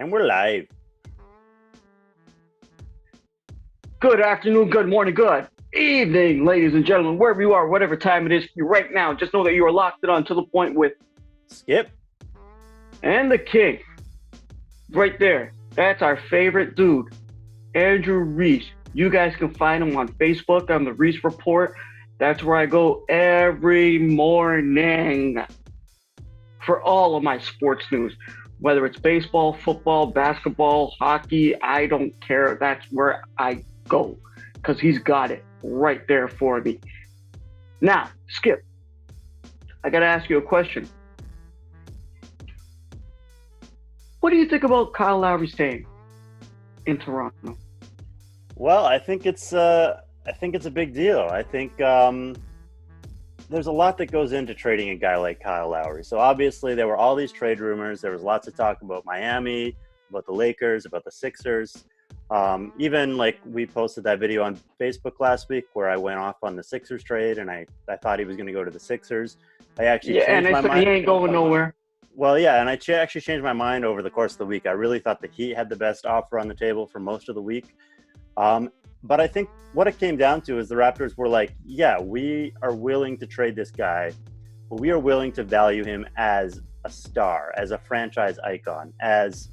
And we're live. Good afternoon, good morning, good evening, ladies and gentlemen, wherever you are, whatever time it is for you right now. Just know that you are locked on to the point with Skip. And the king. Right there. That's our favorite dude, Andrew Reece. You guys can find him on Facebook on the Reece Report. That's where I go every morning for all of my sports news. Whether it's baseball, football, basketball, hockey, I don't care. That's where I go because he's got it right there for me. Now, Skip, I got to ask you a question. What do you think about Kyle Lowry staying in Toronto? Well, I think it's a big deal. I think there's a lot that goes into trading a guy like Kyle Lowry. So obviously there were all these trade rumors. There was lots of talk about Miami, about the Lakers, about the Sixers. Even like we posted that video on Facebook last week where I went off on the Sixers trade and I thought he was going to go to the Sixers. I actually changed my mind. He ain't going nowhere. Well, yeah, and I actually changed my mind over the course of the week. I really thought the Heat had the best offer on the table for most of the week. But I think what it came down to is the Raptors were like, yeah, we are willing to trade this guy, but we are willing to value him as a star, as a franchise icon, as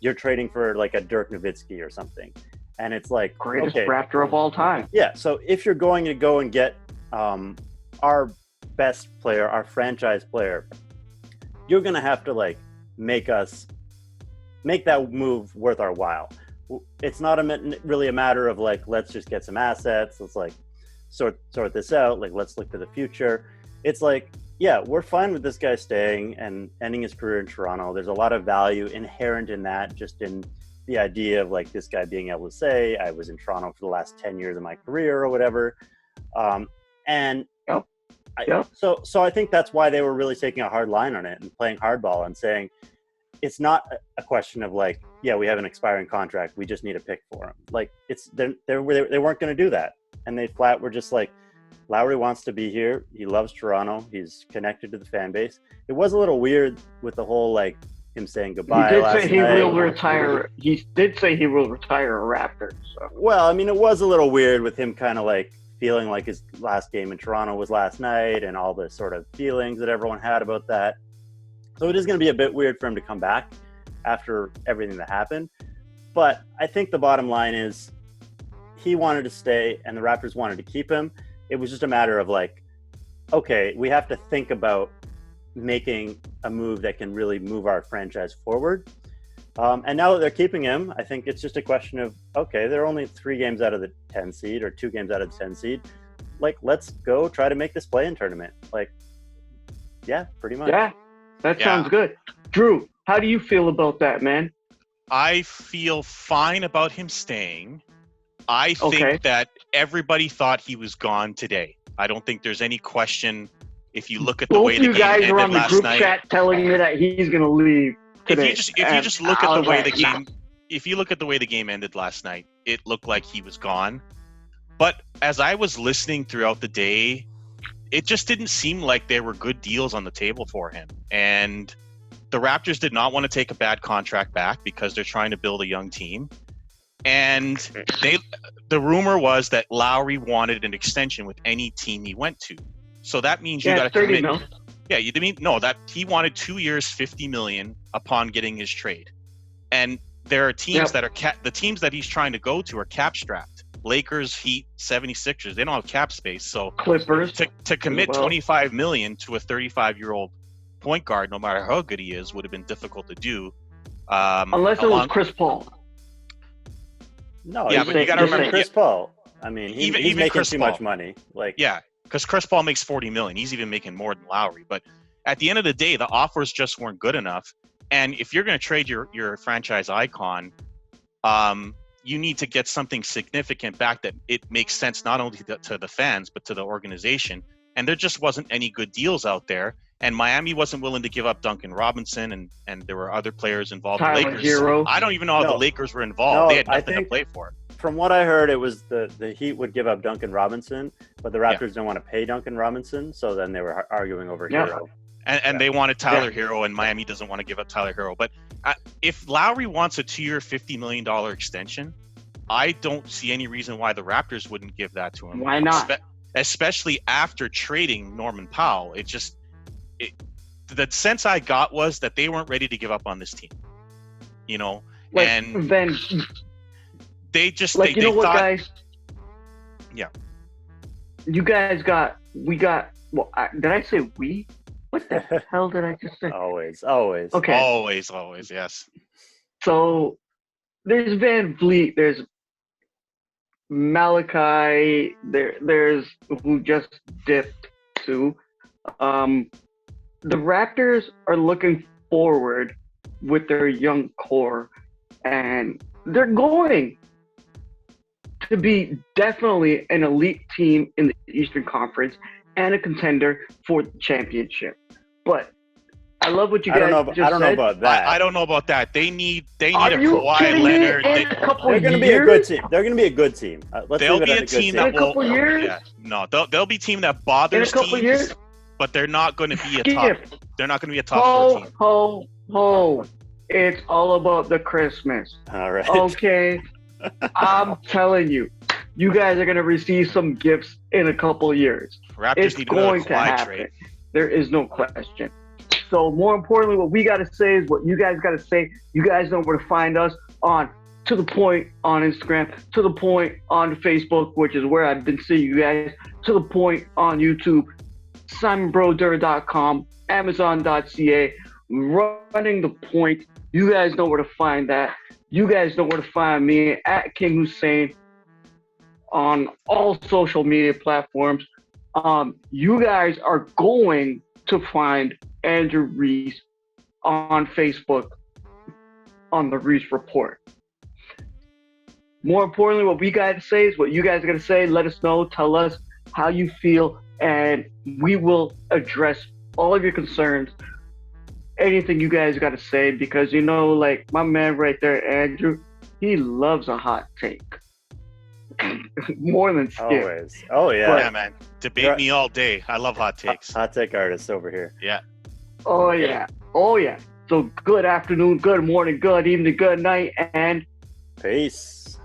you're trading for like a Dirk Nowitzki or something. And it's like, greatest Raptor of all time. Yeah, so if you're going to go and get our best player, our franchise player, you're going to have to like make that move worth our while. It's not really a matter of like, let's just get some assets. Let's like sort this out. Like, let's look to the future. It's like, yeah, we're fine with this guy staying and ending his career in Toronto. There's a lot of value inherent in that, just in the idea of like this guy being able to say, I was in Toronto for the last 10 years of my career or whatever. So I think that's why they were really taking a hard line on it and playing hardball and saying, it's not a question of like, yeah, we have an expiring contract, we just need a pick for him. Like they weren't going to do that, and they flat were just like, Lowry wants to be here. He loves Toronto. He's connected to the fan base. It was a little weird with the whole like him saying goodbye. He did say he will retire. He did say he will retire a Raptor. So. Well, I mean, it was a little weird with him kind of like feeling like his last game in Toronto was last night, and all the sort of feelings that everyone had about that. So it is going to be a bit weird for him to come back after everything that happened. But I think the bottom line is he wanted to stay and the Raptors wanted to keep him. It was just a matter of like, okay, we have to think about making a move that can really move our franchise forward. And now that they're keeping him, I think it's just a question of, okay, they're only 3 games out of the 10 seed or 2 games out of the 10 seed. Like, let's go try to make this play-in tournament. Like, yeah, pretty much. Yeah. That sounds good. Drew, how do you feel about that, man? I feel fine about him staying. I think that everybody thought he was gone today. I don't think there's any question. If you look at the way the game ended last night. Both you guys are on the group chat telling me that he's going to leave today. If you just look at the way the game, if you look at the way the game ended last night, it looked like he was gone. But as I was listening throughout the day, it just didn't seem like there were good deals on the table for him. And the Raptors did not want to take a bad contract back because they're trying to build a young team. And the rumor was that Lowry wanted an extension with any team he went to. So that means you got to commit. That he wanted 2 years, $50 million upon getting his trade. And there are teams that are the teams that he's trying to go to are cap strapped. Lakers, Heat, 76ers, they don't have cap space. So Clippers to commit $25 million to a 35-year-old point guard, no matter how good he is, would have been difficult to do. Unless it was Chris Paul. No, but you got to remember Chris Paul. I mean, he's making Chris too Paul. much money. Like, yeah, because Chris Paul makes $40 million. He's even making more than Lowry. But at the end of the day, the offers just weren't good enough. And if you're going to trade your franchise icon, you need to get something significant back that it makes sense not only to the fans but to the organization. And there just wasn't any good deals out there. And Miami wasn't willing to give up Duncan Robinson, and there were other players involved. The Lakers. Hero. I don't even know how the Lakers were involved. They had nothing to play for. From what I heard, it was the Heat would give up Duncan Robinson, but the Raptors didn't want to pay Duncan Robinson, so then they were arguing over Hero. And they wanted Tyler Hero, and Miami doesn't want to give up Tyler Hero. But if Lowry wants a 2-year, $50 million extension, I don't see any reason why the Raptors wouldn't give that to him. Why not? Especially after trading Norman Powell. The sense I got was that they weren't ready to give up on this team. You know, Like, and then they just like they you know what, thought, guys? Yeah. You guys got. Well, did I say we? What the hell did I just say? Always. Okay. always, yes. So there's Van Vliet, there's Malachi, there's who just dipped to. The Raptors are looking forward with their young core, and they're going to be definitely an elite team in the Eastern Conference and a contender for the championship. But I love what you guys just said. I don't know about that. I don't know about that. They need a Are you Kawhi kidding me? Leonard. In a couple They're going to be a good team. They're going to be a good team. They'll be a team that in a couple years. Yeah, no, they'll be a team that bothers In a couple teams, years, but they're not going to be a Skip. top. They're not going to be a top 4 team. Ho. It's all about the Christmas. All right. Okay. I'm telling you, you guys are going to receive some gifts in a couple years. Raptors It's need another going to Kawhi happen. trade. There is no question. So more importantly, what we got to say is what you guys got to say. You guys know where to find us on To The Point on Instagram, To The Point on Facebook, which is where I've been seeing you guys, To The Point on YouTube, SimonBroder.com, Amazon.ca, Running The Point. You guys know where to find that. You guys know where to find me at King Hussein on all social media platforms. You guys are going to find Andrew Reece on Facebook on the Reece Report. More importantly, what we got to say is what you guys are going to say. Let us know. Tell us how you feel, and we will address all of your concerns. Anything you guys got to say, because you know, like my man right there, Andrew, he loves a hot take. More than Skip. Always. Oh, yeah. Yeah, man. Debate me all day. I love hot takes. Hot take artist over here. Yeah. Oh, yeah. Oh, yeah. So good afternoon, good morning, good evening, good night, and Peace.